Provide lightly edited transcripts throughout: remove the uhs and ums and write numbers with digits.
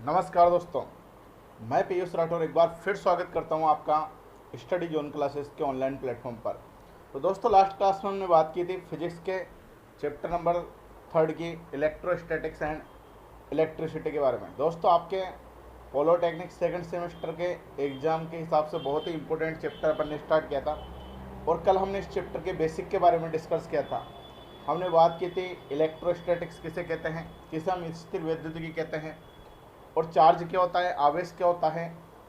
नमस्कार दोस्तों, मैं पीयूष राठौर एक बार फिर स्वागत करता हूं आपका स्टडी जोन क्लासेस के ऑनलाइन प्लेटफॉर्म पर। तो दोस्तों, लास्ट क्लास में हमने बात की थी फिजिक्स के चैप्टर नंबर 3 की इलेक्ट्रोस्टैटिक्स एंड इलेक्ट्रिसिटी के बारे में। दोस्तों, आपके पॉलिटेक्निक सेकंड सेमेस्टर के एग्ज़ाम के हिसाब से बहुत ही इंपॉर्टेंट चैप्टर अपन ने स्टार्ट किया था और कल हमने इस चैप्टर के बेसिक के बारे में डिस्कस किया था। हमने बात की थी इलेक्ट्रोस्टैटिक्स किसे कहते हैं, किसे हम स्थिर वैद्युतिकी कहते हैं, और चार्ज क्या होता है, आवेश क्या होता है,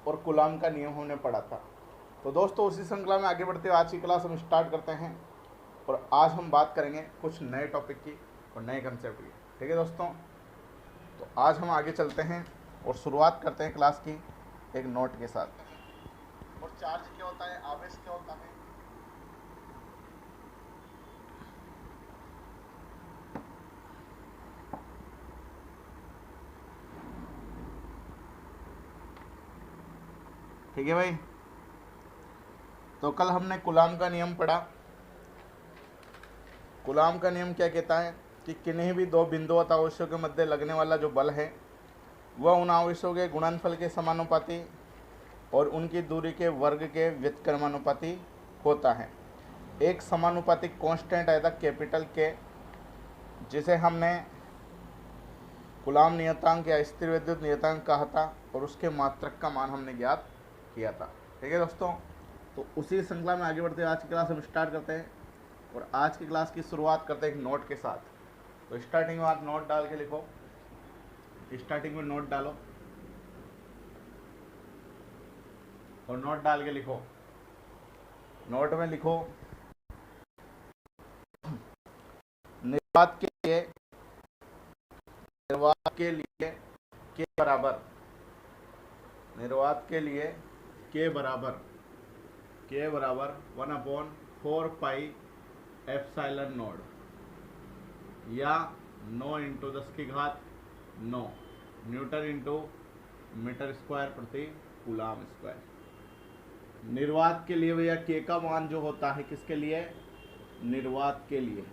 और कूलॉम का नियम हमने पढ़ा था। तो दोस्तों, उसी श्रृंखला में आगे बढ़ते हुए आज की क्लास हम स्टार्ट करते हैं और आज हम बात करेंगे कुछ नए टॉपिक की और नए कंसेप्ट की। ठीक है दोस्तों, तो आज हम आगे चलते हैं और शुरुआत करते हैं क्लास की एक नोट के साथ। और चार्ज क्या होता है, आवेश क्या होता है, ठीक है भाई। तो कल हमने कूलॉम का नियम पढ़ा। कूलॉम का नियम क्या कहता है कि किन्हीं भी दो बिंदुवत आवेशों के मध्य लगने वाला जो बल है वह उन आवेशों के गुणनफल के समानुपाती और उनकी दूरी के वर्ग के व्युत्क्रमानुपाती होता है। एक समानुपातिक कांस्टेंट आया था कैपिटल के, जिसे हमने कूलॉम नियतांक या स्थिर विद्युत नियतांक कहा था और उसके मात्रक का मान हमने ज्ञात किया था। ठीक है दोस्तों, तो उसी श्रृंखला में आगे बढ़ते हुए आज की क्लास हम स्टार्ट करते हैं और आज की क्लास की शुरुआत करते हैं एक नोट के साथ। तो स्टार्टिंग में आप नोट डाल के लिखो, स्टार्टिंग में नोट डालो और नोट डाल के लिखो। नोट में लिखो निर्वात के लिए के बराबर, निर्वात के लिए के बराबर 1/4 पाई एप्सिलॉन नॉट या 9 × 10⁹ न्यूटन इंटू मीटर स्क्वायर प्रति कूलॉम स्क्वायर। निर्वात के लिए भैया के का मान जो होता है किसके लिए, निर्वात के लिए।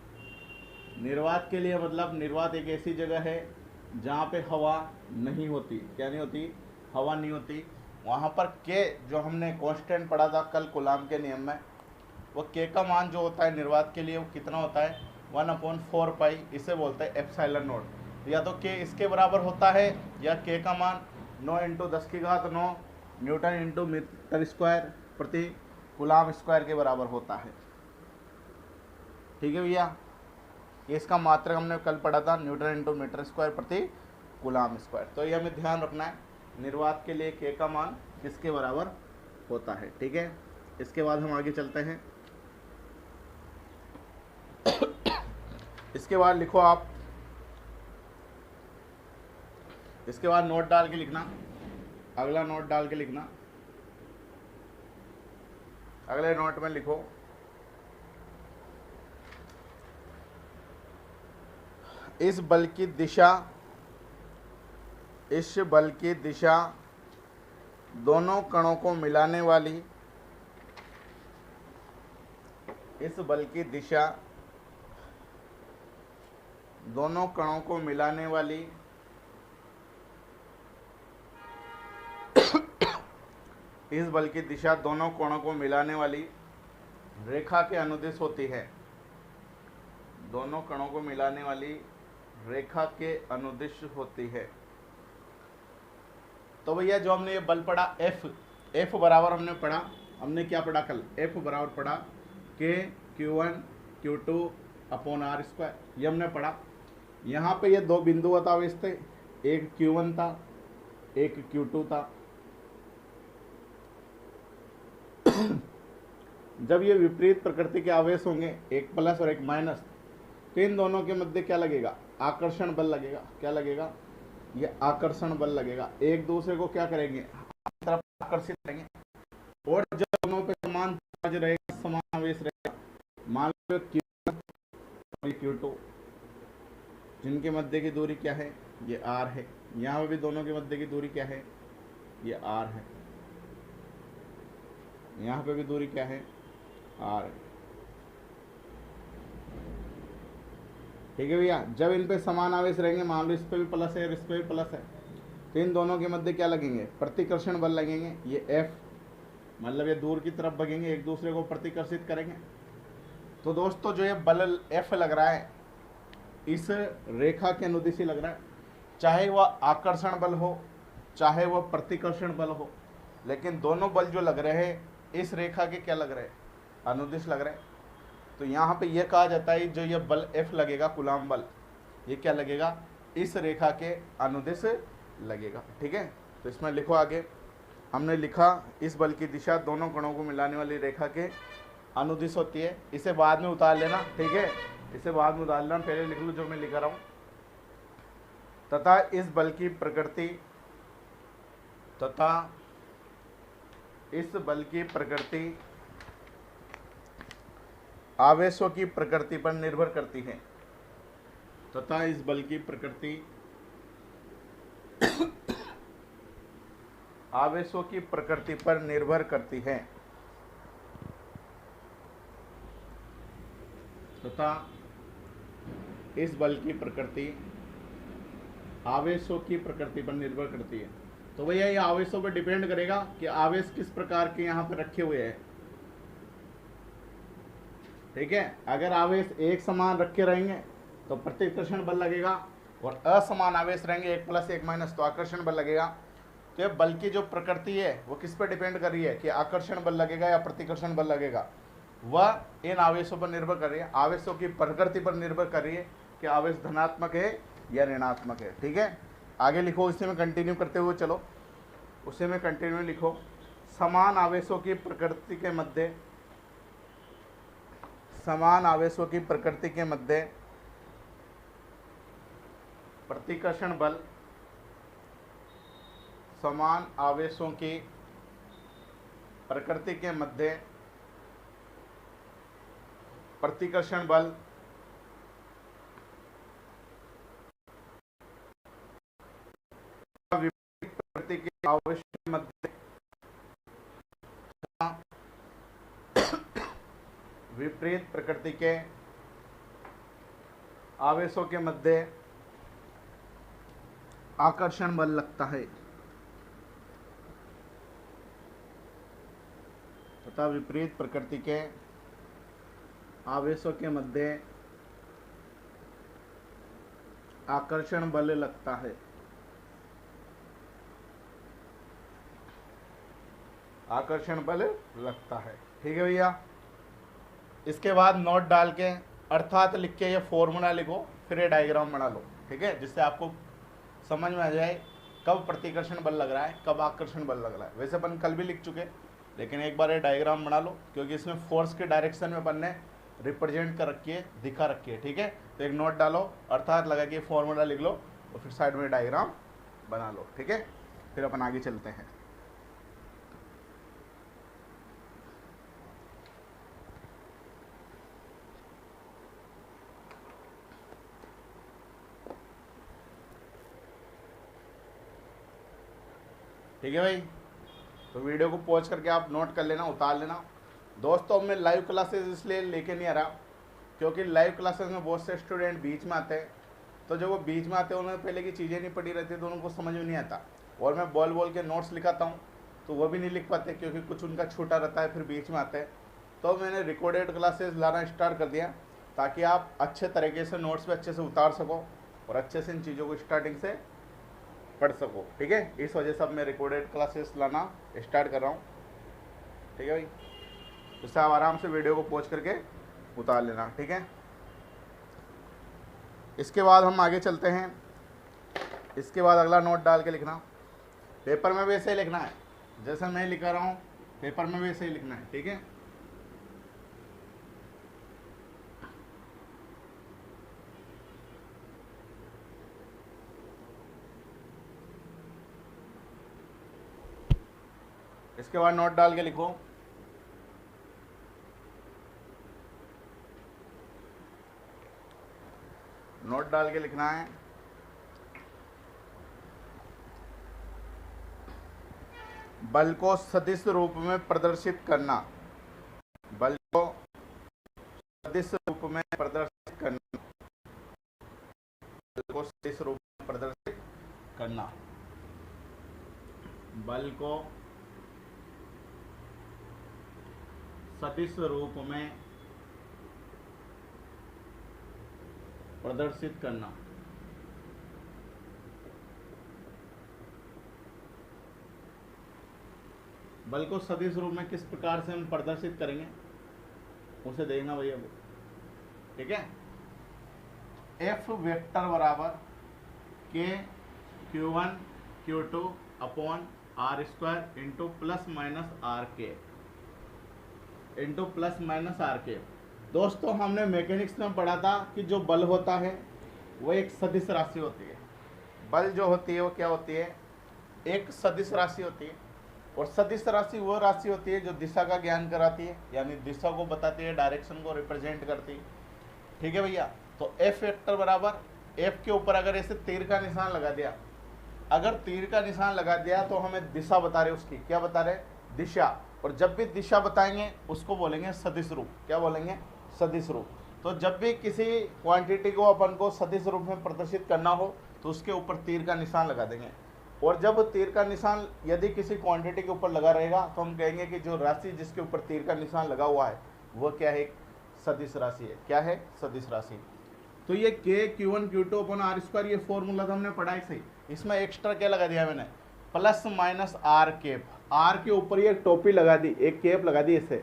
निर्वात के लिए मतलब निर्वात एक ऐसी जगह है जहाँ पे हवा नहीं होती। क्या नहीं होती, हवा नहीं होती। वहाँ पर के जो हमने कांस्टेंट पढ़ा था कल कूलॉम के नियम में, वो के का मान जो होता है निर्वात के लिए वो कितना होता है, 1/4 पाई, इसे बोलते हैं एप्सिलॉन नॉट। या तो के इसके बराबर होता है या के का मान 9 × 10⁹ न्यूटन इंटू मीटर स्क्वायर प्रति कूलॉम स्क्वायर के बराबर होता है। ठीक है भैया, इसका मात्रक हमने कल पढ़ा था, न्यूटन इंटू मीटर स्क्वायर प्रति कूलॉम स्क्वायर। तो ये हमें ध्यान रखना है, निर्वात के लिए के का मान किसके बराबर होता है। ठीक है, इसके बाद हम आगे चलते हैं। इसके बाद लिखो आप, इसके बाद नोट डाल के लिखना, अगला नोट डाल के लिखना। अगले नोट में लिखो इस बल की दिशा दोनों कणों को मिलाने वाली, इस बल की दिशा दोनों कणों को मिलाने वाली इस बल की दिशा दोनों कोणों को मिलाने वाली रेखा के अनुदिश होती है। दोनों कणों को मिलाने वाली रेखा के अनुदिश होती है। तो भैया जो हमने ये बल पढ़ा एफ बराबर हमने पढ़ा, हमने क्या पढ़ा कल, एफ बराबर पढ़ा के Q1 Q2 upon R square, ये हमने पढ़ा। यहाँ पे ये दो बिंदुवत आवेश थे, एक Q1 था एक Q2 था। जब ये विपरीत प्रकृति के आवेश होंगे, एक प्लस और एक माइनस, तो इन दोनों के मध्य क्या लगेगा, आकर्षण बल लगेगा। क्या लगेगा, ये आकर्षण बल लगेगा। एक दूसरे को क्या करेंगे, अपनी तरफ आकर्षित करेंगे। और जब दोनों पे समान चार्ज रहेगा, समान आवेश रहेगा, मान लो Q1 और Q2, जिनके मध्य की दूरी क्या है, ये R है। यहाँ पे भी दोनों के मध्य की दूरी क्या है, ये R है। यहाँ पे भी दूरी क्या है, R है। ठीक है भैया, जब इन पे समान आवेश रहेंगे, मान लो इस पे भी प्लस है और इस पे भी प्लस है, तो इन दोनों के मध्य क्या लगेंगे, प्रतिकर्षण बल लगेंगे। ये F, मतलब ये दूर की तरफ भगेंगे, एक दूसरे को प्रतिकर्षित करेंगे। तो दोस्तों जो ये बल F लग रहा है इस रेखा के अनुदिश ही लग रहा है, चाहे वह आकर्षण बल हो चाहे वह प्रतिकर्षण बल हो, लेकिन दोनों बल जो लग रहे हैं इस रेखा के क्या लग रहे हैं, अनुदिश लग रहे हैं। तो यहाँ पे यह कहा जाता है जो ये बल F लगेगा, कूलॉम बल, ये क्या लगेगा, इस रेखा के अनुदिश लगेगा। ठीक है, तो इसमें लिखो आगे, हमने लिखा इस बल की दिशा दोनों कणों को मिलाने वाली रेखा के अनुदिश होती है। इसे बाद में उतार लेना, ठीक है, इसे बाद में उतार लेना, पहले लिख लो जो मैं लिख रहा हूँ। तथा इस बल की प्रकृति, तथा इस बल की प्रकृति आवेशों की प्रकृति पर निर्भर करती है। तथा इस बल की प्रकृति आवेशों की प्रकृति पर निर्भर करती है। तथा इस बल की प्रकृति आवेशों की प्रकृति पर निर्भर करती है। तो भैया ये आवेशों पर डिपेंड करेगा कि आवेश किस प्रकार के यहाँ पर रखे हुए हैं। ठीक है, अगर आवेश एक समान रखे रहेंगे तो प्रतिकर्षण बल लगेगा, और असमान आवेश रहेंगे 1 + 1 - तो आकर्षण बल लगेगा। तो ये बल की जो प्रकृति है वो किस पर डिपेंड कर रही है कि आकर्षण बल लगेगा या प्रतिकर्षण बल लगेगा, वह इन आवेशों पर निर्भर कर रही है, आवेशों की प्रकृति पर निर्भर कर रही है कि आवेश धनात्मक है या ऋणात्मक है। ठीक है, आगे लिखो, इसी में कंटिन्यू करते हुए चलो, उसी में कंटिन्यू लिखो। समान आवेशों की प्रकृति के मध्य, समान आवेशों की प्रकृति के मध्य प्रतिकर्षण बल, समान आवेशों की प्रकृति के मध्य प्रतिकर्षण बल विपरीत प्रकृति के आवेशों के मध्य, विपरीत प्रकृति के आवेशों के मध्य आकर्षण बल लगता है। तथा विपरीत प्रकृति के आवेशों के मध्य आकर्षण बल लगता है। आकर्षण बल लगता है। ठीक है भैया, इसके बाद नोट डाल के अर्थात लिख के ये फॉर्मूला लिखो, फिर ये डायग्राम बना लो। ठीक है, जिससे आपको समझ में आ जाए कब प्रतिकर्षण बल लग रहा है, कब आकर्षण बल लग रहा है। वैसे अपन कल भी लिख चुके, लेकिन एक बार ये डायग्राम बना लो, क्योंकि इसमें फोर्स के डायरेक्शन में अपन ने रिप्रेजेंट कर रखी है, दिखा रखी है। ठीक है, तो एक नोट डालो, अर्थात लगा के फॉर्मूला लिख लो और फिर साइड में डायग्राम बना लो। ठीक है, फिर अपन आगे चलते हैं। ठीक है भाई, तो वीडियो को पॉज करके आप नोट कर लेना, उतार लेना। दोस्तों मैं लाइव क्लासेस इसलिए लेके नहीं आ रहा क्योंकि लाइव क्लासेस में बहुत से स्टूडेंट बीच में आते हैं, तो जब वो बीच में आते हैं उन्हें पहले की चीज़ें नहीं पढ़ी रहती तो उनको समझ में नहीं आता, और मैं बोल बोल के नोट्स लिखाता हूँ तो वो भी नहीं लिख पाते क्योंकि कुछ उनका छूटा रहता है, फिर बीच में आते हैं। तो मैंने रिकॉर्डेड क्लासेस लाना स्टार्ट कर दिया ताकि आप अच्छे तरीके से नोट्स भी अच्छे से उतार सको और अच्छे से इन चीज़ों को स्टार्टिंग से पढ़ सको। ठीक है, इस वजह से अब मैं रिकॉर्डेड क्लासेस लाना स्टार्ट कर रहा हूँ। ठीक है भाई, इससे आप आराम से वीडियो को पॉज करके उतार लेना। ठीक है, इसके बाद हम आगे चलते हैं। इसके बाद अगला नोट डाल के लिखना, पेपर में भी ऐसे ही लिखना है जैसे मैं लिखा रहा हूँ, पेपर में भी ऐसे ही लिखना है। ठीक है, इसके बाद नोट डाल के लिखो, नोट डाल के लिखना है बल को सदिश रूप में प्रदर्शित करना, बल को सदिश रूप में प्रदर्शित करना, बल को सदिश रूप में प्रदर्शित करना। बल को सदिश रूप में प्रदर्शित करना। बल को सदिश रूप में किस प्रकार से हम प्रदर्शित करेंगे उसे देखना भैया, ठीक है। एफ वेक्टर बराबर k Q1 Q2 upon r square into plus minus r cap into plus minus r cap. दोस्तों हमने मैकेनिक्स में पढ़ा था कि जो बल होता है वो एक सदिश राशि होती है। बल जो होती है वो क्या होती है, एक सदिश राशि होती है। और सदिश राशि वो राशि होती है जो दिशा का ज्ञान कराती है, यानी दिशा को बताती है, डायरेक्शन को रिप्रेजेंट करती है, ठीक है भैया। तो एफ वेक्टर बराबर एफ के ऊपर अगर ऐसे तीर का निशान लगा दिया, अगर तीर का निशान लगा दिया तो हमें दिशा बता रहे, उसकी क्या बता रहे, दिशा। और जब भी दिशा बताएंगे उसको बोलेंगे सदिश रूप। क्या बोलेंगे, सदिश रूप। तो जब भी किसी क्वांटिटी को अपन को सदिश रूप में प्रदर्शित करना हो तो उसके ऊपर तीर का निशान लगा देंगे। और जब तीर का निशान यदि किसी क्वांटिटी के ऊपर लगा रहेगा तो हम कहेंगे कि जो राशि जिसके ऊपर तीर का निशान लगा हुआ है वो क्या है, सदिश राशि है। क्या है, सदिश राशि। तो ये k Q1 Q2 upon r square, ये फॉर्मूला तो हमने पढ़ा है सही। इसमें एक्स्ट्रा क्या लगा दिया मैंने, plus minus r cap. R के ऊपर ये टोपी लगा दी, एक केप लगा दी, इसे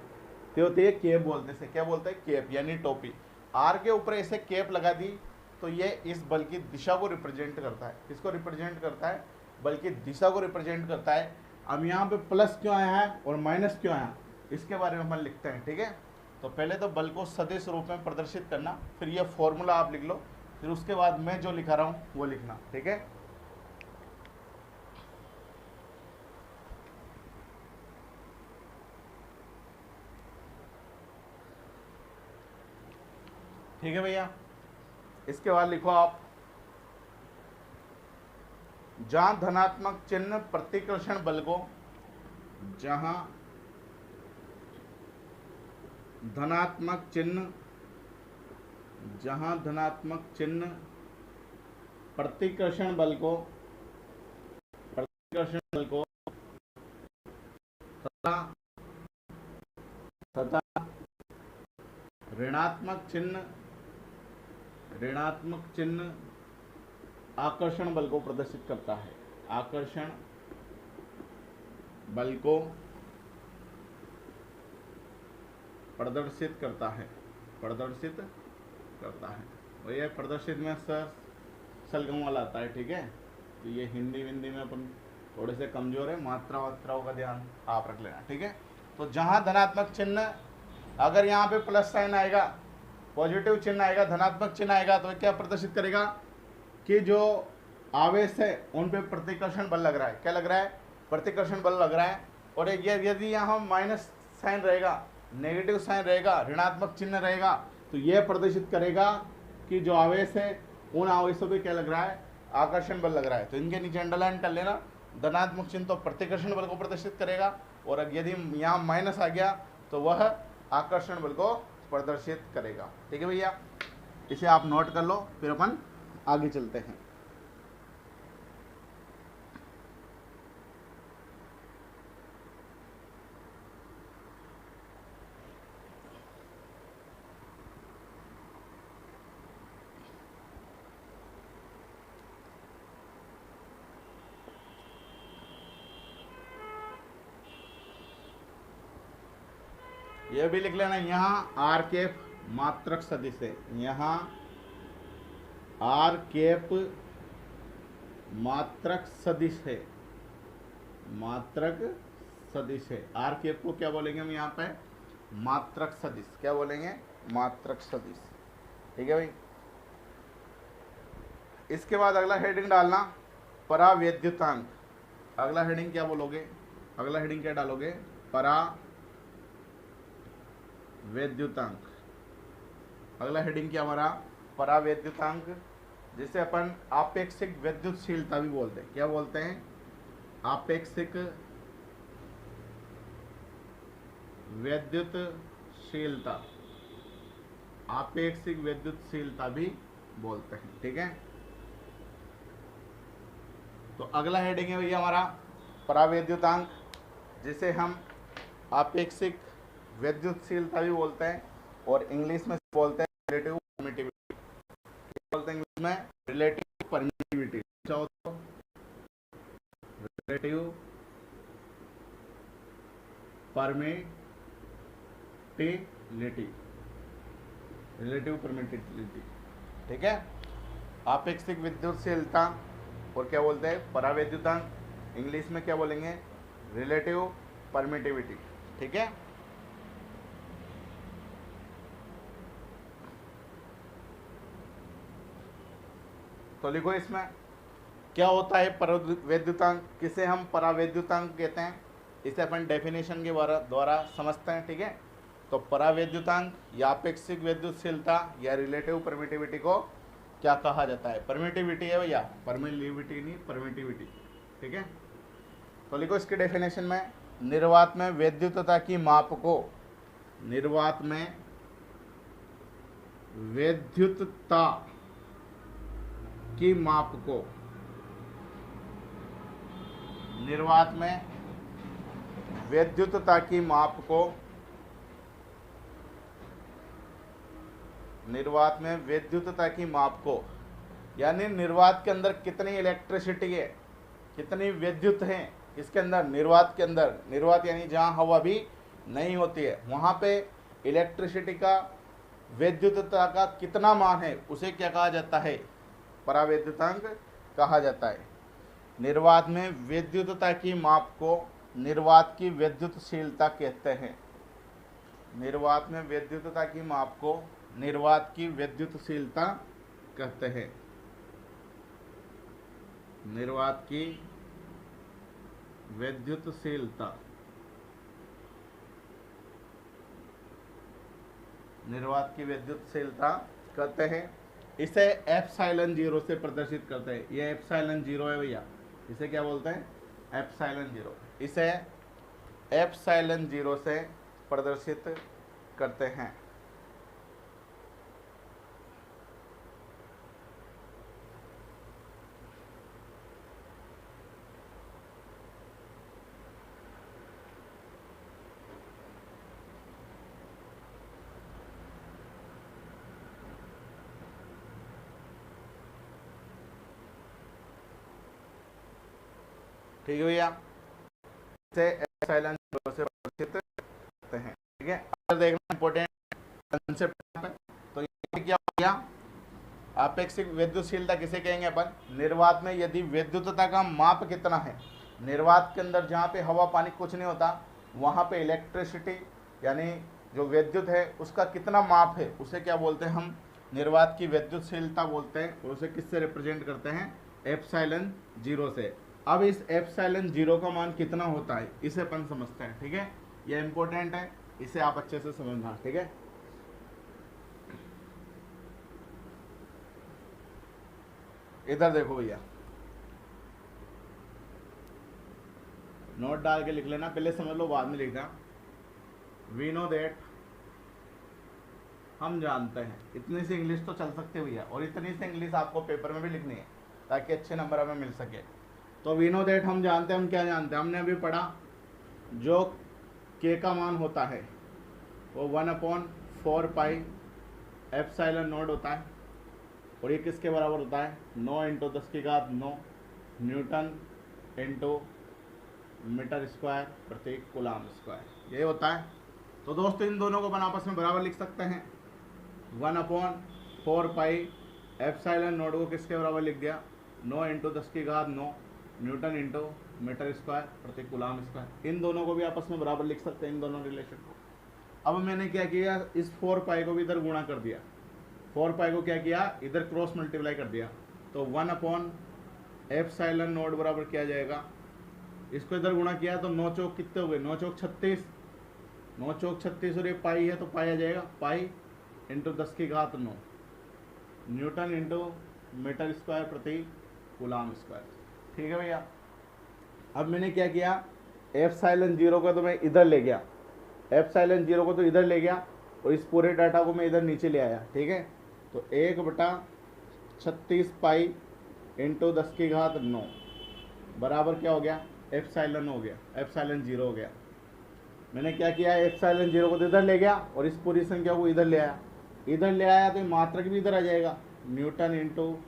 तो होती है केप बोलते हैं। क्या बोलते हैं, केप यानी टोपी। आर के ऊपर ऐसे केप लगा दी तो ये इस बल की दिशा को रिप्रेजेंट करता है। किसको रिप्रेजेंट करता है, बल की दिशा को रिप्रेजेंट करता है। अब यहाँ पे प्लस क्यों आया है और माइनस क्यों आया, इसके बारे में अपन लिखते हैं, ठीक है। तो पहले तो बल को सदिश रूप में प्रदर्शित करना, फिर ये फॉर्मूला आप लिख लो, फिर उसके बाद मैं जो लिखा रहा हूँ वो लिखना, ठीक है। ठीक है भैया, इसके बाद लिखो आप, जहां धनात्मक चिन्ह प्रतिकर्षण बल को, जहां धनात्मक चिन्ह, जहां धनात्मक चिन्ह प्रतिकर्षण बल को, प्रतिकर्षण बल को तथा ऋणात्मक चिन्ह, ऋणात्मक चिन्ह आकर्षण बल को प्रदर्शित करता है। आकर्षण बल को प्रदर्शित करता है, प्रदर्शित करता है। वही है प्रदर्शित में सलगम वाला आता है, ठीक है। तो ये हिंदी विंदी में अपन थोड़े से कमजोर है, मात्रा वात्राओं का ध्यान आप रख लेना, ठीक है। तो जहां धनात्मक चिन्ह, अगर यहाँ पे प्लस साइन आएगा, पॉजिटिव चिन्ह आएगा, धनात्मक चिन्ह आएगा, तो क्या प्रदर्शित करेगा कि जो आवेश है उन पे प्रतिकर्षण बल लग रहा है। क्या लग रहा है, प्रतिकर्षण बल लग रहा है। और यदि यहाँ माइनस साइन रहेगा, नेगेटिव साइन रहेगा, ऋणात्मक चिन्ह रहेगा, तो यह प्रदर्शित करेगा कि जो आवेश है उन आवेशों पे क्या लग रहा है, आकर्षण बल लग रहा है। तो इनके नीचे अंडरलाइन कर लेना, धनात्मक चिन्ह तो प्रतिकर्षण बल को प्रदर्शित करेगा, और यदि यहाँ माइनस आ गया तो वह आकर्षण बल को प्रदर्शित करेगा, ठीक है भैया। इसे आप नोट कर लो, फिर अपन आगे चलते हैं। यह भी लिख लेना, यहाँ आर केप मात्रक सदिश है, यहाँ आर केप मात्रक सदिश है, मात्रक सदिश है। आर केप को क्या बोलेंगे हम यहाँ पे, मात्रक सदिश। क्या बोलेंगे, मात्रक सदिश, ठीक है भाई। इसके बाद अगला हेडिंग डालना, परावैद्युतांक। अगला हेडिंग क्या बोलोगे, अगला हेडिंग क्या डालोगे, परावैद्युतांक। अगला हेडिंग क्या हमारा, परावैद्युतांक, जिसे अपन आपेक्षिक विद्युतशीलता भी बोलते हैं। क्या बोलते हैं, आपेक्षिक विद्युतशीलता, आपेक्षिक विद्युतशीलता भी बोलते हैं, ठीक है। तो अगला हेडिंग है भैया हमारा परावैद्युतांक, जिसे हम आपेक्षिक विद्युतशीलता भी बोलते हैं और इंग्लिश में बोलते हैं रिलेटिव परमिटिविटी। बोलते हैं इंग्लिश में relative permittivity. Relative permittivity, relative permittivity, ठीक है। आपेक्षिक विद्युतशीलता और क्या बोलते हैं परावैद्युतांक, इंग्लिश में क्या बोलेंगे रिलेटिव परमिटिविटी, ठीक है। तो लिखो इसमें क्या होता है परावैद्युतांक, किसे हम परावैद्युतांक कहते हैं, इसे अपन डेफिनेशन के द्वारा समझते हैं, ठीक है। तो परावैद्युतांक या आपेक्षिक विद्युतशीलता या रिलेटिव परमिटिविटी को क्या कहा जाता है, परमिटिविटी है भैया, परमिटिविटी नहीं परमिटिविटी, ठीक है। तो लिखो इसके डेफिनेशन में, निर्वात में वैद्युतता की माप को, निर्वात में वैद्युतता की माप को, निर्वात में वैद्युतता की माप को, निर्वात में वैद्युतता की माप को, यानी निर्वात के अंदर कितनी इलेक्ट्रिसिटी है, कितनी विद्युत है इसके अंदर, निर्वात के अंदर, निर्वात यानी जहां हवा भी नहीं होती है वहां पे इलेक्ट्रिसिटी का वैद्युतता का कितना मान है, उसे क्या कहा जाता है, परावैद्युतांक कहा जाता है। निर्वात में वैद्युतता की माप को निर्वात की विद्युतशीलता कहते हैं। निर्वात में वैद्युतता की माप को निर्वात की विद्युतशीलता कहते हैं। निर्वात की विद्युतशीलता, निर्वात की विद्युतशीलता कहते हैं। इसे एप्सिलॉन जीरो से प्रदर्शित करते हैं। ये एप्सिलॉन जीरो है भैया, इसे क्या बोलते हैं एप्सिलॉन जीरो, इसे एप्सिलॉन जीरो से प्रदर्शित करते हैं। ठीक है भैया, इसे एप्सिलॉन जीरो से प्रदर्शित करते हैं, ठीक है। अगर देखना इंपॉर्टेंट कंसेप्ट है तो ये क्या हो गया, आपेक्षिक विद्युतशीलता किसे कहेंगे अपन, निर्वात में यदि विद्युतता का माप कितना है, निर्वात के अंदर जहाँ पे हवा पानी कुछ नहीं होता वहाँ पे इलेक्ट्रिसिटी यानी जो विद्युत है उसका कितना माप है, उसे क्या बोलते हैं हम निर्वात की विद्युतशीलता बोलते हैं। और उसे किससे रिप्रेजेंट करते हैं, एप्सिलॉन जीरो से। अब इस एप्सिलॉन जीरो का मान कितना होता है इसे अपन समझते हैं, ठीक है। ये इंपॉर्टेंट है, इसे आप अच्छे से समझना, ठीक है। इधर देखो भैया, नोट डाल के लिख लेना, पहले समझ लो बाद में लिखना। वी नो दैट, हम जानते हैं, इतनी सी इंग्लिश तो चल सकते भैया, और इतनी सी इंग्लिश आपको पेपर में भी लिखनी है ताकि अच्छे नंबर हमें मिल सके। तो वी नो दैट हम जानते हैं, हम क्या जानते हैं, हमने अभी पढ़ा जो के का मान होता है वो 1/4 पाई एप्सिलॉन नॉट होता है, और ये किसके बराबर होता है 9 × 10⁹ न्यूटन इंटू मीटर स्क्वायर प्रति कूलम स्क्वायर, ये होता है। तो दोस्तों इन दोनों को अपन आपस में बराबर लिख सकते हैं। 1/4 पाई एप्सिलॉन नॉट को किसके बराबर लिख दिया 9 × 10⁹ न्यूटन इंटू मीटर स्क्वायर प्रति कूलम स्क्वायर, इन दोनों को भी आपस में बराबर लिख सकते हैं, इन दोनों रिलेशन को। अब मैंने क्या किया, इस 4 पाई को भी इधर गुणा कर दिया, 4 पाई को क्या किया इधर क्रॉस मल्टीप्लाई कर दिया, तो 1/एप्सिलॉन नॉट बराबर क्या जाएगा, इसको इधर गुणा किया तो 9 चौक कितने हो गए, 9 चौक 36, 9 चौक 36 और ये पाई है तो पाई आ जाएगा pi into 10⁹ newton into metre square प्रति कूलम स्क्वायर, ठीक है भैया। अब मैंने क्या किया, एप्सिलॉन जीरो को तो मैं इधर ले गया, एप्सिलॉन जीरो को तो इधर ले गया और इस पूरे डाटा को मैं इधर नीचे ले आया, ठीक है। तो 1/36 पाई इंटू 10⁹ 9 बराबर क्या हो गया एप्सिलॉन हो गया, एप्सिलॉन 0 हो गया। मैंने क्या किया, एप्सिलॉन 0 को तो इधर ले गया और इस पूरी संख्या को इधर ले आया। इधर ले आया तो मात्रक भी इधर आ जाएगा, न्यूटन इंटू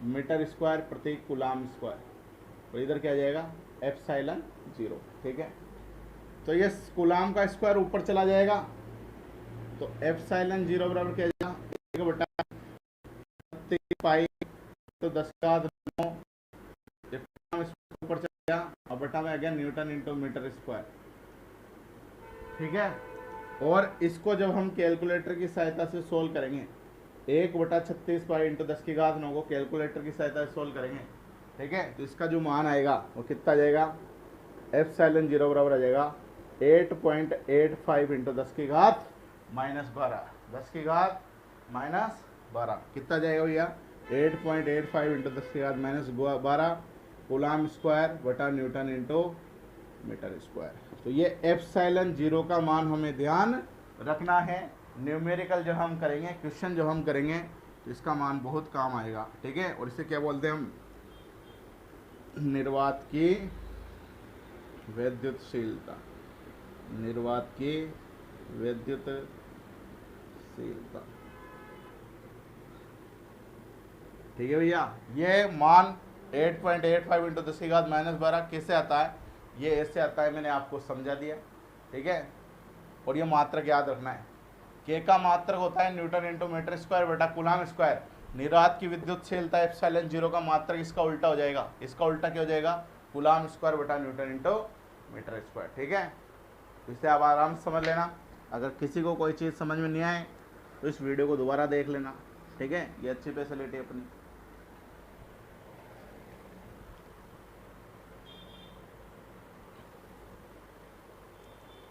मीटर स्क्वायर प्रति कूलाम स्क्वायर, और इधर क्या आ जाएगा, एप्सिलॉन 0। ठीक है, तो ये कूलाम का स्क्वायर ऊपर चला जाएगा, तो एप्सिलॉन 0 बराबर क्या आ जाएगा, 1/3 पाई तो 10⁻9, ऊपर चला गया और बटा में आ गया न्यूटन इंटू मीटर स्क्वायर। ठीक है, और इसको जब हम कैलकुलेटर की सहायता से सोल्व करेंगे, 1/36 पाई इंटू 10⁻9 को कैलकुलेटर की सहायता से सोल्व करेंगे। ठीक है, तो इसका जो मान आएगा वो कितना आ जाएगा, एप्सिलॉन 0 बराबर आ जाएगा 8.85 इंटू 10⁻12, 10⁻12 कितना जाएगा भैया, 8.85 इंटू 10⁻12 कूलाम स्क्वायर बटा न्यूटन इंटू मीटर स्क्वायर। तो ये एप्सिलॉन 0 का मान हमें ध्यान रखना है। न्यूमेरिकल जो हम करेंगे, क्वेश्चन जो हम करेंगे, तो इसका मान बहुत काम आएगा। ठीक है, और इसे क्या बोलते हैं हम, निर्वात की विद्युतशीलता, निर्वात की विद्युतशीलता। ठीक है भैया, ये मान 8.85 इंटू 10⁻12 कैसे आता है, ये ऐसे आता है, मैंने आपको समझा दिया। ठीक है, और ये मात्रक याद रखना है, के का मात्रक होता है न्यूटन इंटू मीटर स्क्वायर बटा कूलाम स्क्वायर। निर्वात की विद्युतशीलता एप्सिलॉन 0 का मात्रक इसका उल्टा हो जाएगा, इसका उल्टा क्या हो जाएगा, कूलाम स्क्वायर बटा न्यूटन इंटू मीटर स्क्वायर। ठीक है, तो इसे आप आराम से समझ लेना। अगर किसी को कोई चीज़ समझ में नहीं आए तो इस वीडियो को दोबारा देख लेना। ठीक है, ये अच्छी फैसिलिटी है अपनी।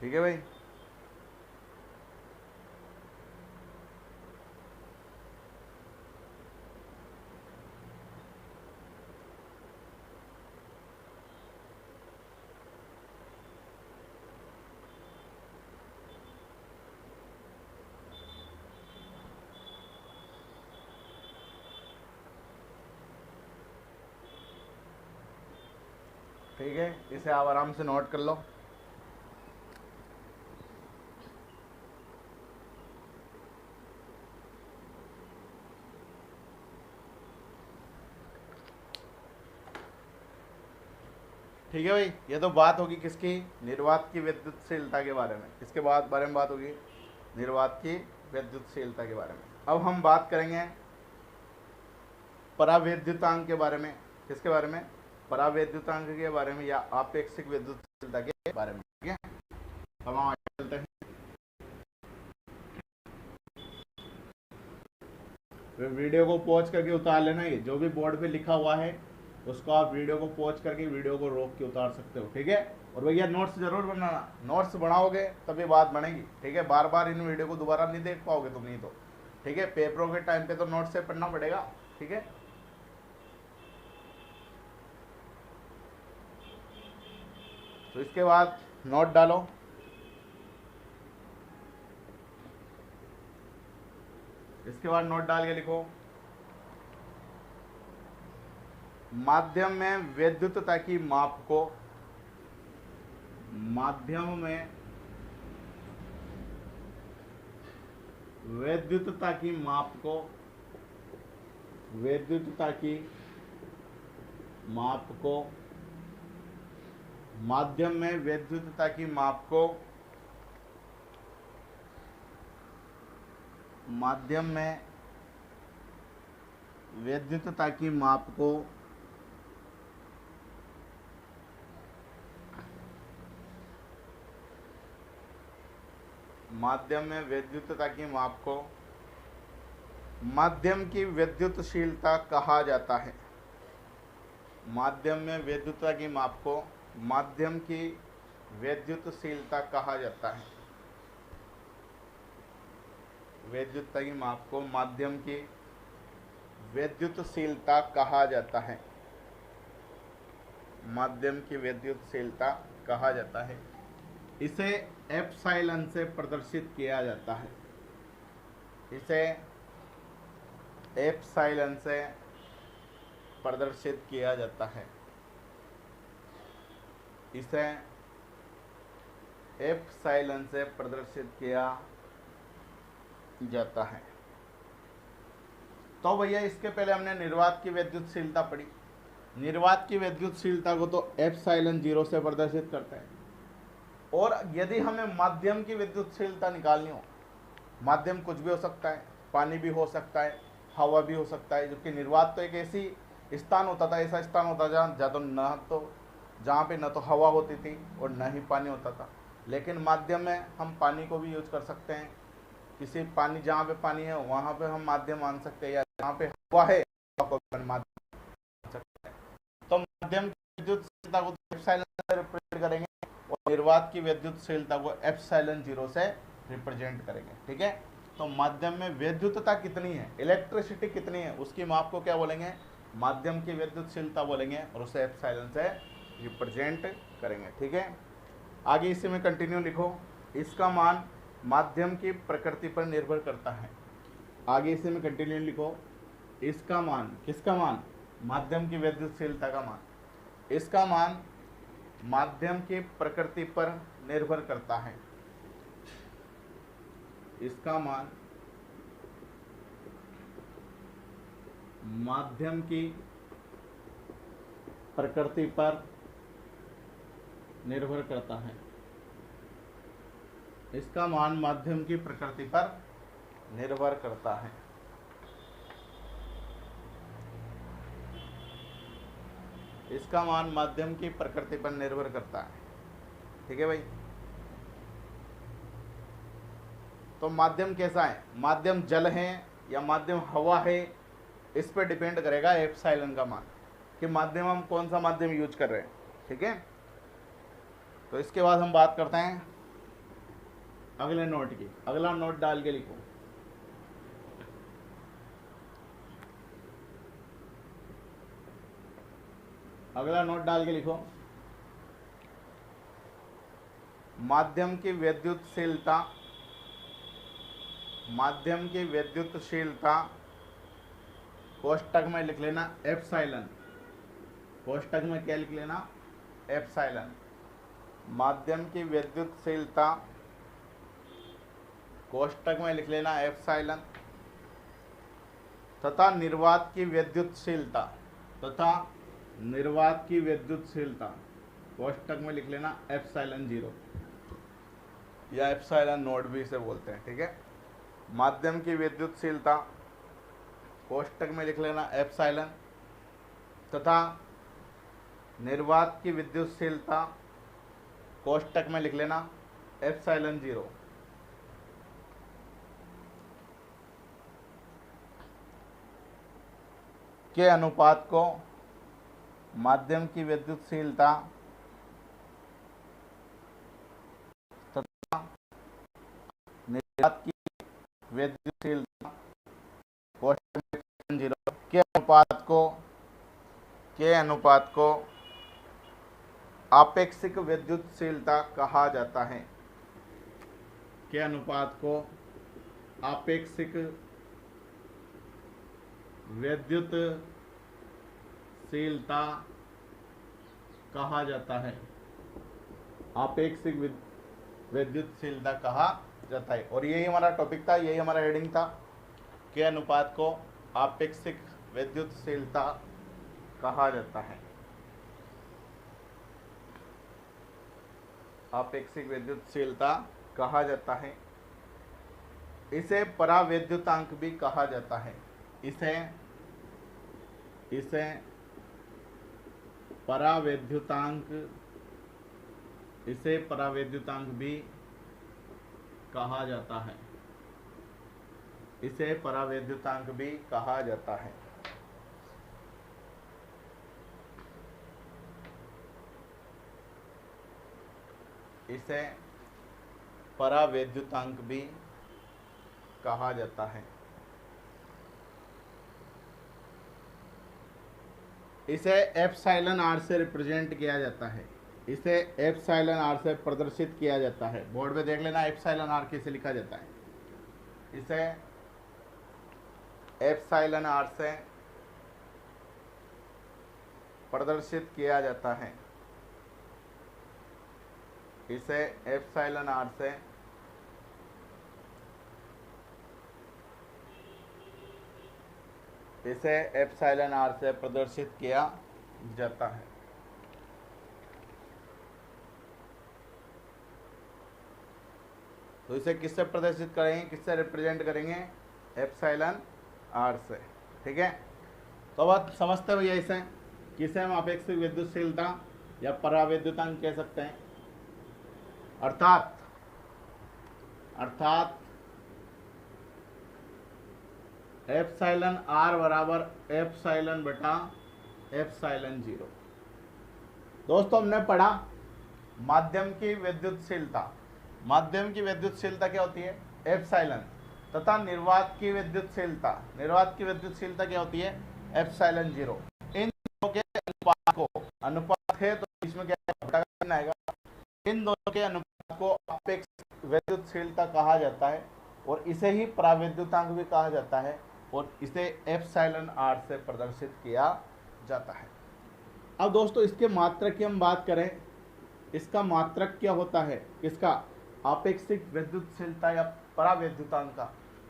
ठीक है भाई, ठीक है, इसे आप आराम से नोट कर लो। ठीक है भाई, ये तो बात होगी किसकी, निर्वात की विद्युतशीलता के बारे में। किसके बारे में बात होगी, निर्वात की विद्युतशीलता के बारे में। अब हम बात करेंगे परावैद्युतांक के बारे में। किसके बारे में, परावैद्युतांक के बारे में या आपेक्षिक विद्युतशीलता के बारे में। ठीक है, अब हम आगे चलते हैं। वीडियो को पॉज करके उतार लेना, ये जो भी बोर्ड पे लिखा हुआ है उसको आप वीडियो को पॉज करके वीडियो को रोक के उतार सकते हो। ठीक है, और भैया नोट्स जरूर बनाना, नोट्स बनाओगे तभी बात बनेगी। ठीक है, बार बार इन वीडियो को दोबारा नहीं देख पाओगे तुम, नहीं तो। ठीक है, पेपरों के टाइम पे तो नोट्स से पढ़ना पड़ेगा। ठीक है, तो इसके बाद नोट डालो। इसके बाद नोट डाल के लिखो, माध्यम में वैद्युतता की माप को, माध्यम में वैद्युतता की माप को, वैद्युतता की माप को, माध्यम में वैद्युतता की माप को, माध्यम में वैद्युतता की माप को माध्यम में वैद्युतता की माप को माध्यम की विद्युतशीलता कहा जाता है। माध्यम में वैद्युतता की माप को माध्यम की विद्युतशीलता कहा जाता है। वैद्युतता की माप को माध्यम की विद्युतशीलता कहा जाता है। माध्यम की विद्युतशीलता कहा जाता है। इसे एप्सिलॉन से प्रदर्शित किया जाता है। इसे एप्सिलॉन से प्रदर्शित किया जाता है। इसे एप्सिलॉन से प्रदर्शित किया जाता है। तो भैया इसके पहले हमने निर्वात की विद्युतशीलता पढ़ी। निर्वात की विद्युतशीलता को तो एप्सिलॉन 0 से प्रदर्शित करते हैं। और यदि हमें माध्यम की विद्युतशीलता निकालनी हो, माध्यम कुछ भी हो सकता है, पानी भी हो सकता है, हवा भी हो सकता है, जबकि निर्वात तो एक ऐसी स्थान होता था, ऐसा स्थान होता था जहाँ पे न तो हवा होती थी और न ही पानी होता था। लेकिन माध्यम में हम पानी को भी यूज कर सकते हैं। किसी पानी, जहाँ पे पानी है वहाँ पे हम माध्यम मान सकते हैं, या जहाँ पे हवा है हवा को भी माध्यम मान सकते हैं। तो माध्यम की विद्युतशीलता को एप्सिलॉन से रिप्रेजेंट करेंगे और निर्वात की विद्युतशीलता को एप्सिलॉन 0 से रिप्रेजेंट करेंगे। ठीक है, तो माध्यम में विद्युतता कितनी है, इलेक्ट्रिसिटी कितनी है, उसकी माप को क्या बोलेंगे, माध्यम की विद्युतशीलता बोलेंगे और उसे एप्सिलॉन से रिप्रेजेंट करेंगे। ठीक है, आगे इसी में कंटिन्यू लिखो। इसका मान माध्यम की प्रकृति पर निर्भर करता है। आगे इसी में कंटिन्यू लिखो। इसका मान, किसका मान, माध्यम की विद्युतशीलता का मान। इसका मान माध्यम की प्रकृति पर निर्भर करता है। इसका मान माध्यम की प्रकृति पर निर्भर करता है। इसका मान माध्यम की प्रकृति पर निर्भर करता है। इसका मान माध्यम की प्रकृति पर निर्भर करता है। ठीक है भाई, तो माध्यम कैसा है, माध्यम जल है या माध्यम हवा है, इस पर डिपेंड करेगा एप्सिलॉन का मान, कि माध्यम हम कौन सा माध्यम यूज कर रहे हैं। ठीक है, तो इसके बाद हम बात करते हैं अगले नोट की। अगला नोट डाल के लिखो। अगला नोट डाल के लिखो। माध्यम की विद्युतशीलता, माध्यम की विद्युतशीलता कोष्टक में लिख लेना एप्सिलॉन। कोष्टक में क्या लिख लेना, एप्सिलॉन। माध्यम की विद्युतशीलता कोष्टक में लिख लेना एप्सिलॉन, तथा निर्वात की विद्युतशीलता, तथा निर्वात की विद्युतशीलता कोष्टक में लिख लेना एप्सिलॉन 0 या एप्सिलॉन नोट भी इसे बोलते हैं। ठीक है, माध्यम की विद्युतशीलता कोष्टक में लिख लेना एप्सिलॉन, तथा निर्वात की विद्युतशीलता कोष्टक में लिख लेना एप्सिलॉन 0। के अनुपात को माध्यम की विद्युतशीलता तथा निर्वात की विद्युतशीलता कोष्टक में 0 के अनुपात को आपेक्षिक विद्युतशीलता कहा जाता है। के अनुपात को आपेक्षिक विद्युतशीलता कहा जाता है। आपेक्षिक विद्युतशीलता कहा जाता है। और यही हमारा टॉपिक था, यही हमारा हेडिंग था, के अनुपात को आपेक्षिक विद्युतशीलता कहा जाता है। आपेक्षिक विद्युतशीलता कहा जाता है। इसे परावैद्युतांक भी कहा जाता है। इसे परावैद्युतांक भी कहा जाता है। इसे परावैद्युतांक भी कहा जाता है। इसे परावैद्युतांक भी कहा जाता है। इसे एप्सिलॉन आर से रिप्रेजेंट किया जाता है। इसे एप्सिलॉन आर से प्रदर्शित किया जाता है। बोर्ड पे देख लेना एप्सिलॉन आर कैसे लिखा जाता है। इसे एप्सिलॉन आर से प्रदर्शित किया जाता है। इसे एप्सिलॉन आर से प्रदर्शित किया जाता है। तो इसे किससे प्रदर्शित करेंगे, किससे रिप्रेजेंट करेंगे, एप्सिलॉन आर से। ठीक है, तो अब समझते भैया इसे, किसे हम अपेक्षित विद्युतशीलता या पराविद्युतांक कह सकते हैं। अर्थात एप्सिलॉन आर बराबर एप्सिलॉन बटा एप्सिलॉन जीरो। दोस्तों हमने पढ़ा माध्यम की विद्युतशीलता। माध्यम की विद्युतशीलता क्या होती है, एप्सिलॉन, तथा निर्वात की विद्युतशीलता क्या होती है, एप्सिलॉन जीरो। इन दोनों के अनुपात है तो इसमें क्या आएगा, इन दोनों के अनुपात को अपेक्षित विद्युतशीलता कहा जाता है और इसे ही पराविद्युतांक भी कहा जाता है और इसे एप्सिलॉन आर से प्रदर्शित किया जाता है। अब दोस्तों इसके मात्रक की हम बात करें, इसका मात्रक क्या होता है, किसका, आपेक्षिक विद्युतशीलता या पराविद्युतांक का।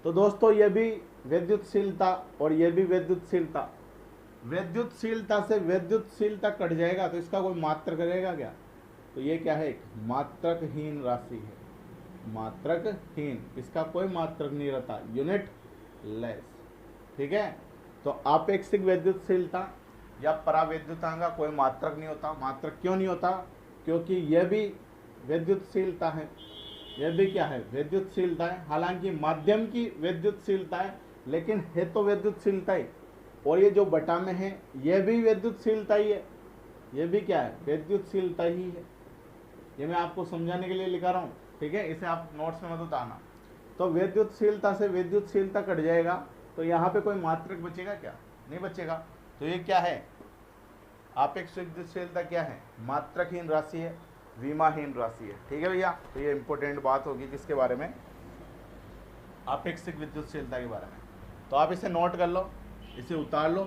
तो दोस्तों ये भी विद्युतशीलता और ये भी विद्युतशीलता, विद्युतशीलता से विद्युतशीलता कट जाएगा तो इसका कोई मात्रक रहेगा क्या, तो ये क्या है, मात्रकहीन राशि है, मात्रकहीन, इसका कोई मात्रक नहीं रहता, यूनिट लेस। ठीक है, तो आपेक्षिक विद्युतशीलता या पराविद्युतांक का कोई मात्रक नहीं होता। मात्रक क्यों नहीं होता, क्योंकि यह भी विद्युतशीलता है, यह भी क्या है, विद्युतशीलता है। हालांकि माध्यम की विद्युतशीलता है लेकिन है तो विद्युतशीलता ही, और ये जो बटा में है यह भी विद्युतशीलता ही है, यह भी क्या है, विद्युतशीलता ही है। ये मैं आपको समझाने के लिए लिखा रहा हूँ। ठीक है, इसे आप नोट्स में मत उतारना। तो विद्युतशीलता से विद्युतशीलता कट जाएगा तो यहाँ पे कोई मात्रक बचेगा क्या, नहीं बचेगा। तो ये क्या है, आपेक्षिक विद्युतशीलता क्या है, मात्रकहीन राशि है, विमाहीन राशि है। ठीक है भैया, तो ये इंपॉर्टेंट बात होगी किसके बारे में, आपेक्षिक विद्युतशीलता के बारे में। तो आप इसे नोट कर लो, इसे उतार लो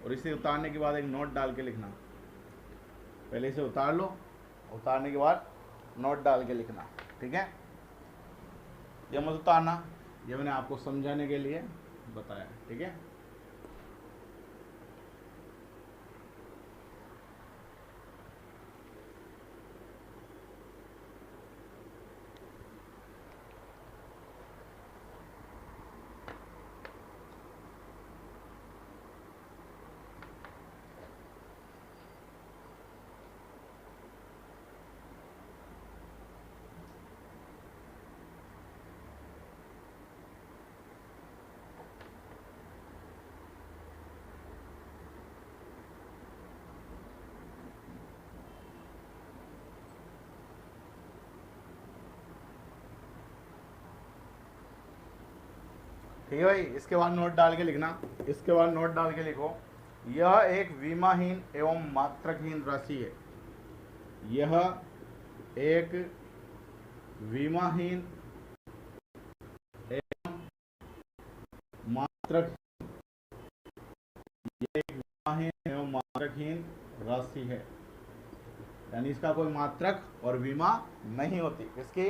और इसे उतारने के बाद एक नोट डाल के लिखना। पहले इसे उतार लो, उतारने के बाद नोट डाल के लिखना। ठीक है, ये मत उतारना, ये मैंने आपको समझाने के लिए बताया। ठीक है, ठीक है भाई, इसके बाद नोट डाल के लिखना, इसके बाद नोट डाल के लिखो, यह एक विमाहीन एवं मात्रकहीन राशि है, यह एक विमाहीन एवं मात्रक, यह एक विमाहीन एवं मात्रकहीन राशि है, यानी इसका कोई मात्रक और विमा नहीं होती, इसकी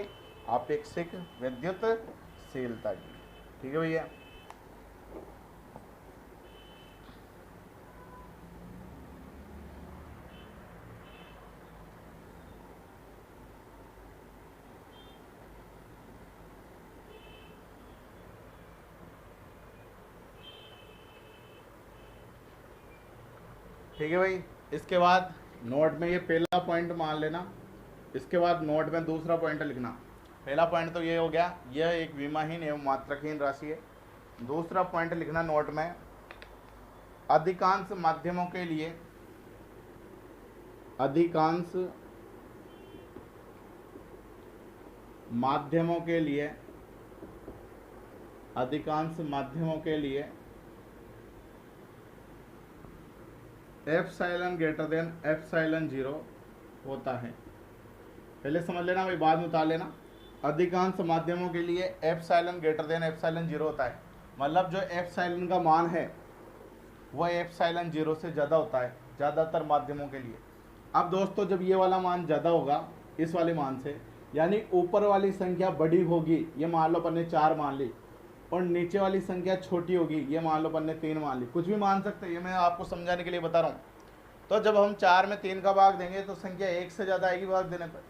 आपेक्षिक विद्युतशीलता की। ठीक है भैया, ठीक है भाई। इसके बाद नोट में ये पहला पॉइंट मान लेना, इसके बाद नोट में दूसरा पॉइंट लिखना। पहला पॉइंट तो ये हो गया, यह एक विमाहीन एवं मात्रकहीन राशि है। दूसरा पॉइंट लिखना नोट में, अधिकांश माध्यमों के लिए, अधिकांश माध्यमों के लिए, अधिकांश माध्यमों के लिए epsilon greater than epsilon zero होता है। पहले समझ लेना भाई, बाद में उतार लेना। अधिकांश माध्यमों के लिए epsilon greater than epsilon zero होता है, मतलब जो एप्सिलॉन का मान है वह एप्सिलॉन जीरो से ज़्यादा होता है ज़्यादातर माध्यमों के लिए। अब दोस्तों जब ये वाला मान ज़्यादा होगा इस वाले मान से, यानी ऊपर वाली संख्या बड़ी होगी, ये मान लो अपन ने 4 मान ली, और नीचे वाली संख्या छोटी होगी, ये मान लो अपन ने 3 मान ली, कुछ भी मान सकते हैं, ये मैं आपको समझाने के लिए बता रहा हूँ। तो जब हम 4 में 3 का भाग देंगे तो संख्या 1 से ज़्यादा आएगी, भाग देने पर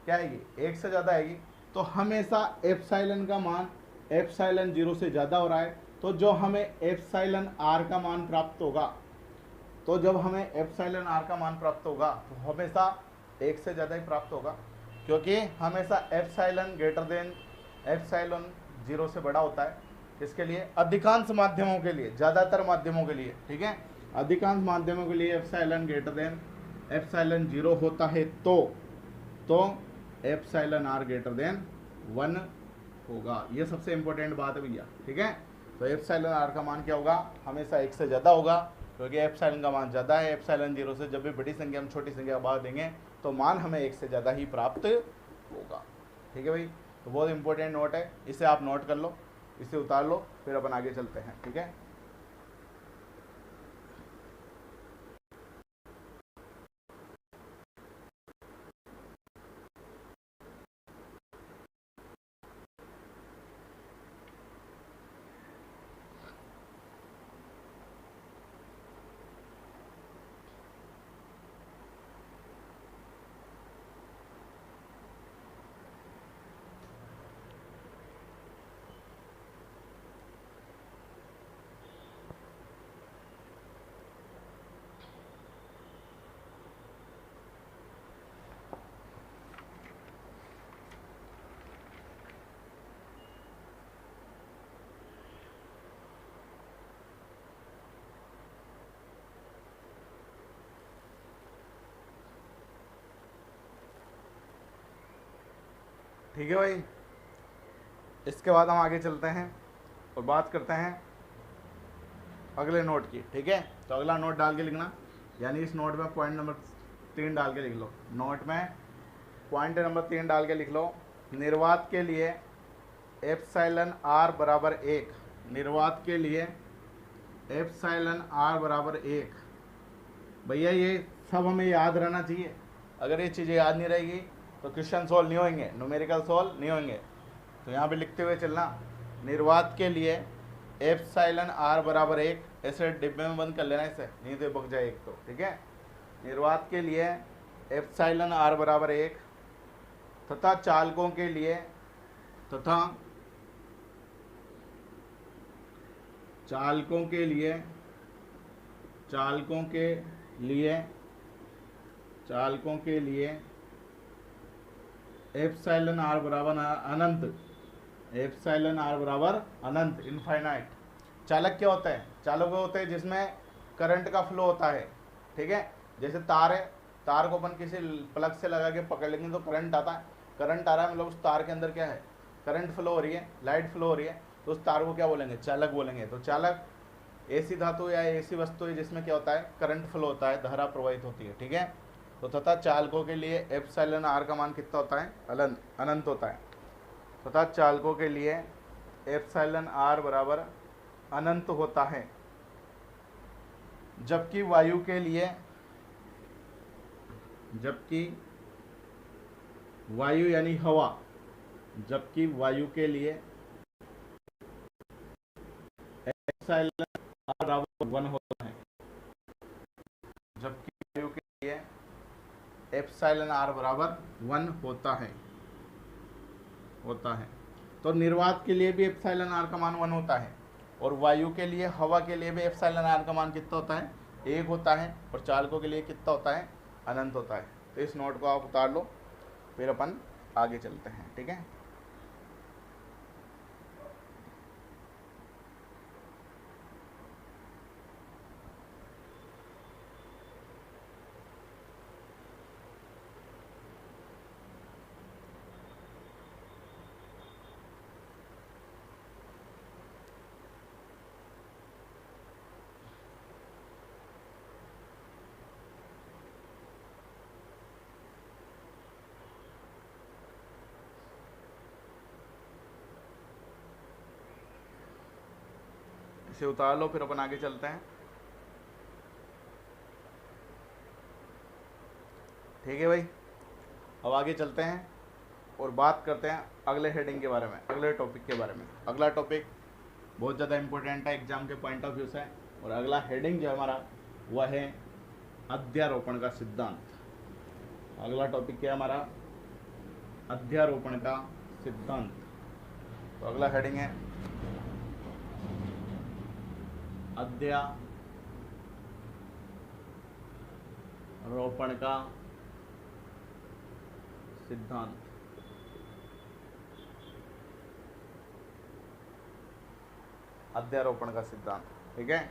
क्या आएगी, 1 से ज़्यादा आएगी। तो हमेशा एप्सिलॉन का मान एप्सिलॉन 0 से ज़्यादा हो रहा है, तो जो हमें एप्सिलॉन आर का मान प्राप्त होगा, तो जब हमें एप्सिलॉन आर का मान प्राप्त होगा तो हमेशा 1 से ज़्यादा ही प्राप्त होगा, क्योंकि हमेशा एप्सिलॉन ग्रेटर देन एप्सिलॉन 0 से बड़ा होता है। इसके लिए अधिकांश माध्यमों के लिए, ज़्यादातर माध्यमों के लिए, ठीक है, अधिकांश माध्यमों के लिए एप्सिलॉन ग्रेटर देन एप्सिलॉन 0 होता है, तो एप्सिलॉन आर ग्रेटर देन 1 होगा। ये सबसे इंपॉर्टेंट बात है भैया, ठीक है। तो एप्सिलॉन आर का मान क्या होगा, हमेशा 1 से ज़्यादा होगा, क्योंकि एप्सिलॉन का मान ज़्यादा है। एप्सिलॉन 0 से जब भी बड़ी संख्या हम छोटी संख्या का भाग देंगे तो मान हमें 1 से ज़्यादा ही प्राप्त होगा, ठीक है भाई। तो बहुत इंपॉर्टेंट नोट है, इसे आप नोट कर लो, इसे उतार लो, फिर अपन आगे चलते हैं, ठीक है। ठीक है भाई, इसके बाद हम आगे चलते हैं और बात करते हैं अगले नोट की, ठीक है। तो अगला नोट डाल के लिखना, यानी इस नोट में पॉइंट नंबर 3 डाल के लिख लो। नोट में पॉइंट नंबर 3 डाल के लिख लो, निर्वात के लिए एप्सिलॉन आर बराबर 1, निर्वात के लिए एप्सिलॉन आर बराबर 1। भैया ये सब हमें याद रहना चाहिए, अगर ये चीज़ें याद नहीं रहेगी तो क्वेश्चन सॉल्व नहीं होंगे, न्यूमेरिकल सॉल्व नहीं होंगे। तो यहाँ पे लिखते हुए चलना, निर्वात के लिए एप्सिलॉन आर बराबर 1, ऐसे डिब्बे में बंद कर लेना इसे, नहीं तो बक जाए एक तो, ठीक है। निर्वात के लिए एप्सिलॉन आर बराबर 1 तथा चालकों के लिए चालकों के लिए एप्सिलॉन आर बराबर अनंत, एप्सिलॉन आर बराबर अनंत, इनफाइनाइट। चालक क्या होता है, चालक वो होते हैं जिसमें करंट का फ्लो होता है, ठीक है। जैसे तार है, तार को अपन किसी प्लग से लगा के पकड़ लेंगे तो करंट आता है, करंट आ रहा है मतलब उस तार के अंदर क्या है, करंट फ्लो हो रही है, लाइट फ्लो हो रही है, तो उस तार को क्या बोलेंगे, चालक बोलेंगे। तो चालक ऐसी धातु या ऐसी वस्तु है जिसमें क्या होता है, करंट फ्लो होता है, धारा प्रवाहित होती है, ठीक है। तो तथा चालकों के लिए एप्सिलॉन आर का मान कितना होता है, अनंत होता है। तथा चालकों के लिए एप्सिलॉन आर बराबर अनंत होता है, जबकि वायु के लिए, जबकि वायु यानी हवा, जबकि वायु के लिए एप्सिलॉन आर बराबर 1 होता है, जबकि वायु के लिए एप्सिलॉन आर बराबर 1 होता है। तो निर्वात के लिए भी एप्सिलॉन आर का मान 1 होता है, और वायु के लिए, हवा के लिए भी एप्सिलॉन आर का मान कितना होता है, 1 होता है, और चालकों के लिए कितना होता है, अनंत होता है। तो इस नोट को आप उतार लो, फिर अपन आगे चलते हैं, ठीक है। इसे उतार लो, फिर अपन आगे चलते हैं, ठीक है भाई। अब आगे चलते हैं और बात करते हैं अगले हेडिंग के बारे में, अगले टॉपिक के बारे में। अगला टॉपिक बहुत ज़्यादा इंपॉर्टेंट है एग्जाम के पॉइंट ऑफ व्यू से, और अगला हेडिंग जो हमारा वह है अध्यारोपण का सिद्धांत। अगला टॉपिक क्या है हमारा? अध्यारोपण का सिद्धांत। तो अगला हेडिंग है अध्यारोपण का सिद्धांत। अध्यारोपण का सिद्धांत, ठीक है।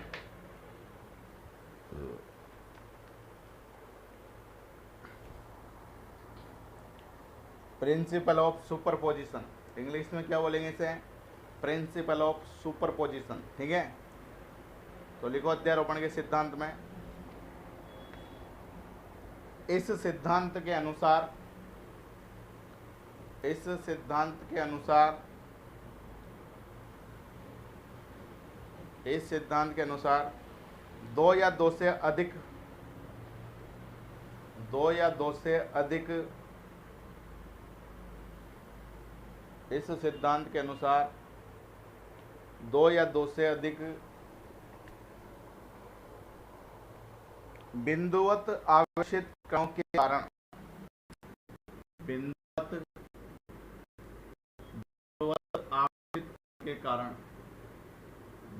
प्रिंसिपल ऑफ सुपरपोजिशन, इंग्लिश में क्या बोलेंगे इसे? प्रिंसिपल ऑफ सुपरपोजिशन, ठीक है। तो लिखो अध्यारोपण के सिद्धांत में, इस सिद्धांत के अनुसार दो या दो से अधिक इस सिद्धांत के अनुसार दो या दो से अधिक बिंदुवत आवेशित कणों के कारण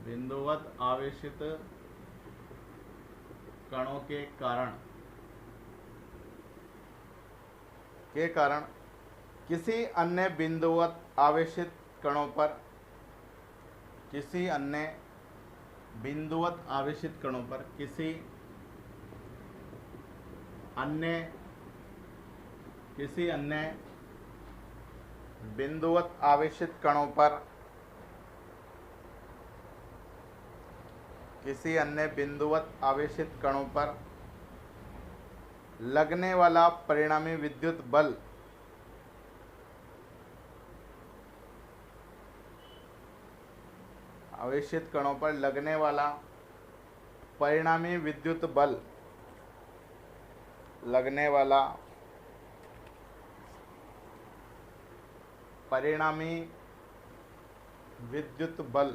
बिंदुवत आवेशित कणों के कारण किसी अन्य बिंदुवत आवेशित कणों पर किसी अन्य बिंदुवत आवेशित कणों पर लगने वाला परिणामी विद्युत बल आवेशित कणों पर लगने वाला परिणामी विद्युत बल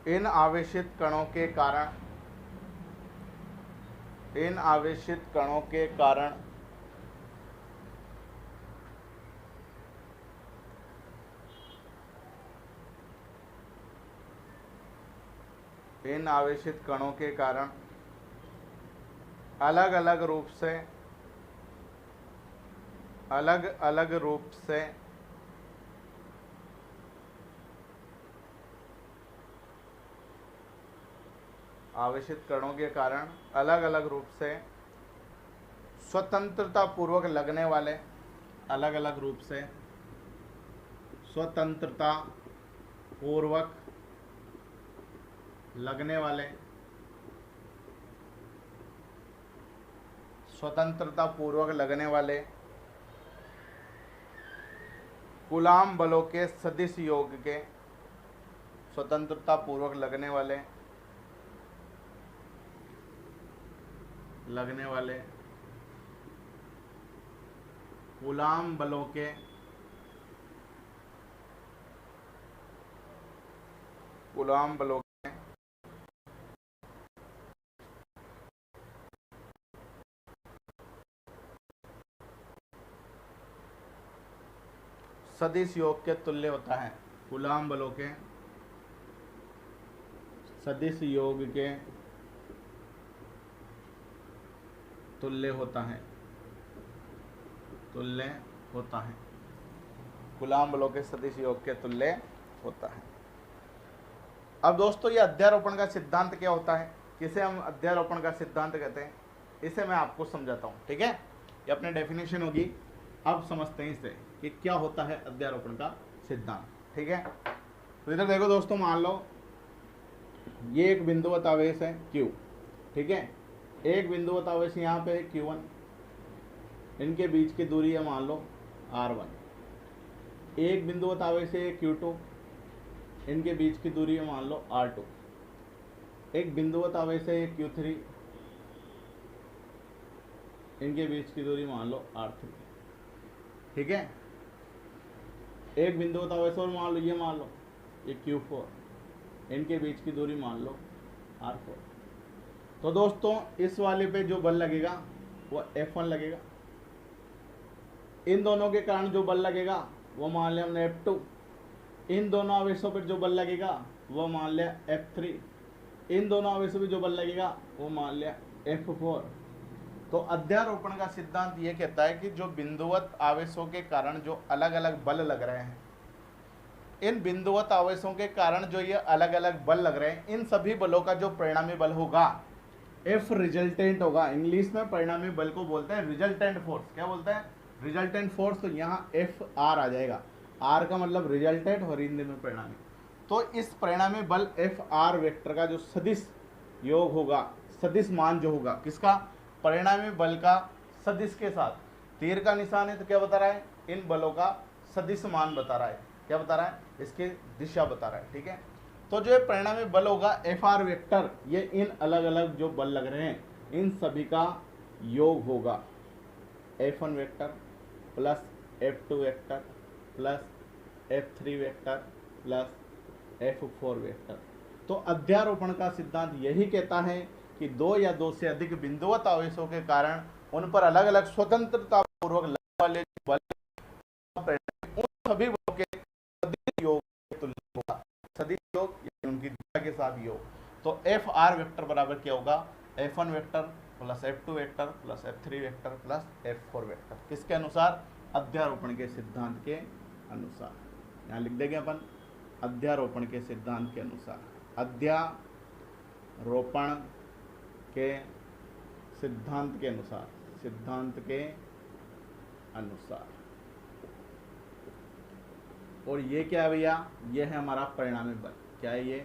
इन आवेशित कणों के कारण अलग अलग रूप से आवेशित कणों के कारण अलग अलग रूप से स्वतंत्रता पूर्वक लगने वाले कूलाम बलों के सदिश योग के कूलाम बलों के सदिश योग के तुल्य होता है। कूलाम बलों के सदिश योग के तुल्य होता है। कूलाम बलों के सदिश योग के तुल्य होता है। अब दोस्तों, ये अध्यारोपण का सिद्धांत क्या होता है, किसे हम अध्यारोपण का सिद्धांत कहते हैं, इसे मैं आपको समझाता हूँ, ठीक है। ये अपनी डेफिनेशन होगी, अब समझते हैं इसे कि क्या होता है अध्यारोपण का सिद्धांत, ठीक है। तो इधर देखो दोस्तों, मान लो ये एक बिंदुवत आवेश है Q, ठीक है। एक बिंदुवत आवेश यहाँ पे है Q1, इनके बीच की दूरी है मान लो R1, एक बिंदुवत आवेश है Q2, इनके बीच की दूरी है मान लो R2। एक बिंदुवत आवेश है Q3, इनके बीच की दूरी मान लो R3। ठीक है, एक बिंदुवत आवेश और मान लो ये Q4, इनके बीच की दूरी मान लो R4। तो दोस्तों इस वाले पे जो बल लगेगा वो F1 लगेगा, इन दोनों के कारण जो बल लगेगा वो मान लिया हमने F2, इन दोनों आवेशों पर जो बल लगेगा वो मान लिया F3, इन दोनों आवेशों पर जो बल लगेगा वो मान लिया F4। तो अध्यारोपण का सिद्धांत ये कहता है कि जो बिंदुवत आवेशों के कारण जो अलग अलग बल लग रहे हैं, इन बिंदुवत आवेशों के कारण जो ये अलग अलग बल लग रहे हैं, इन सभी बलों का जो परिणामी बल होगा F रिजल्टेंट होगा। इंग्लिश में परिणामी बल को बोलते हैं रिजल्टेंट फोर्स। क्या बोलते हैं? Resultant force. तो यहाँ FR आ जाएगा, R का मतलब रिजल्टेंट और हिंदी में परिणामी। तो इस परिणामी बल FR वेक्टर का जो सदिश योग होगा, सदिश मान जो होगा किसका? परिणामी बल का सदिश के साथ, तीर का निशान है तो क्या बता रहा है? इन बलों का सदिश मान बता रहा है। क्या बता रहा है? इसकी दिशा बता रहा है। ठीक है, तो जो परिणामी बल होगा FR वेक्टर, ये इन अलग अलग जो बल लग रहे हैं इन सभी का योग होगा। F1 vector plus F2 vector plus F3 vector plus F4 vector. तो अध्यारोपण का सिद्धांत यही कहता है कि दो या दो से अधिक बिंदुवत आवेशों के कारण उन पर अलग अलग स्वतंत्रता पूर्वक लगने वाले बल उन सभी बलों के सदिश योग के तुल्य होगा। सदिश योग यानी उनकी दिशा के साथ योग। तो FR वेक्टर बराबर क्या होगा? F1 vector plus F2 vector plus F3 vector plus F4 vector. किसके अनुसार? अध्यारोपण के सिद्धांत के अनुसार। यहाँ लिख देंगे अपन अध्यारोपण के सिद्धांत के अनुसार। अध्यारोपण के सिद्धांत के अनुसार, सिद्धांत के अनुसार। और ये क्या है भैया? ये है हमारा परिणामी बल। क्या है ये?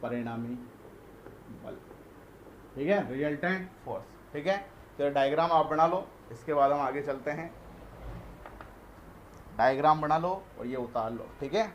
परिणामी बल। ठीक है, रिजल्टेंट फोर्स। ठीक है, तो डायग्राम आप बना लो, इसके बाद हम आगे चलते हैं। डायग्राम बना लो और ये उतार लो। ठीक है,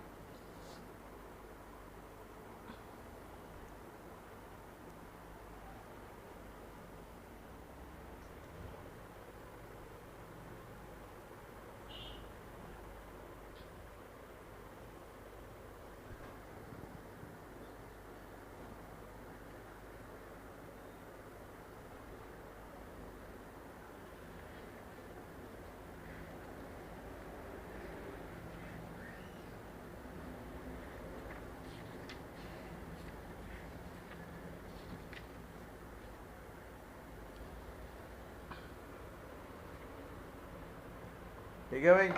ठीक है भाई।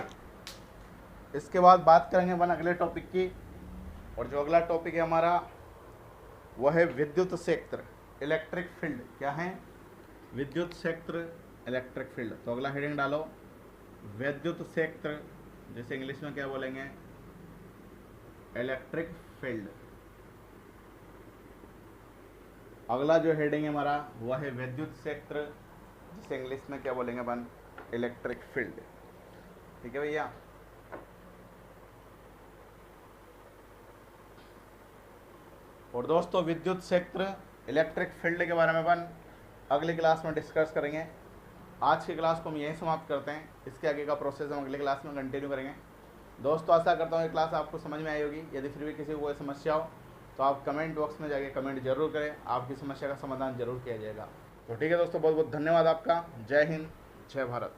इसके बाद बात करेंगे अपन अगले टॉपिक की, और जो अगला टॉपिक है हमारा वह है विद्युत क्षेत्र, इलेक्ट्रिक फील्ड। क्या है? विद्युत क्षेत्र, इलेक्ट्रिक फील्ड। तो अगला हेडिंग डालो विद्युत क्षेत्र, जैसे इंग्लिश में क्या बोलेंगे? Electric field. अगला जो हेडिंग है हमारा वह है विद्युत क्षेत्र, जिसे इंग्लिश में क्या बोलेंगे अपन? Electric field. ठीक है भैया। और दोस्तों विद्युत क्षेत्र, इलेक्ट्रिक फील्ड के बारे में अपन अगली क्लास में डिस्कस करेंगे। आज की क्लास को हम यहीं समाप्त करते हैं, इसके आगे का प्रोसेस हम अगली क्लास में कंटिन्यू करेंगे। दोस्तों आशा करता हूँ ये क्लास आपको समझ में आई होगी। यदि फिर भी किसी को कोई समस्या हो तो आप कमेंट बॉक्स में जाके कमेंट जरूर करें, आपकी समस्या का समाधान जरूर किया जाएगा। तो ठीक है दोस्तों, बहुत बहुत धन्यवाद आपका। जय हिंद, जय भारत।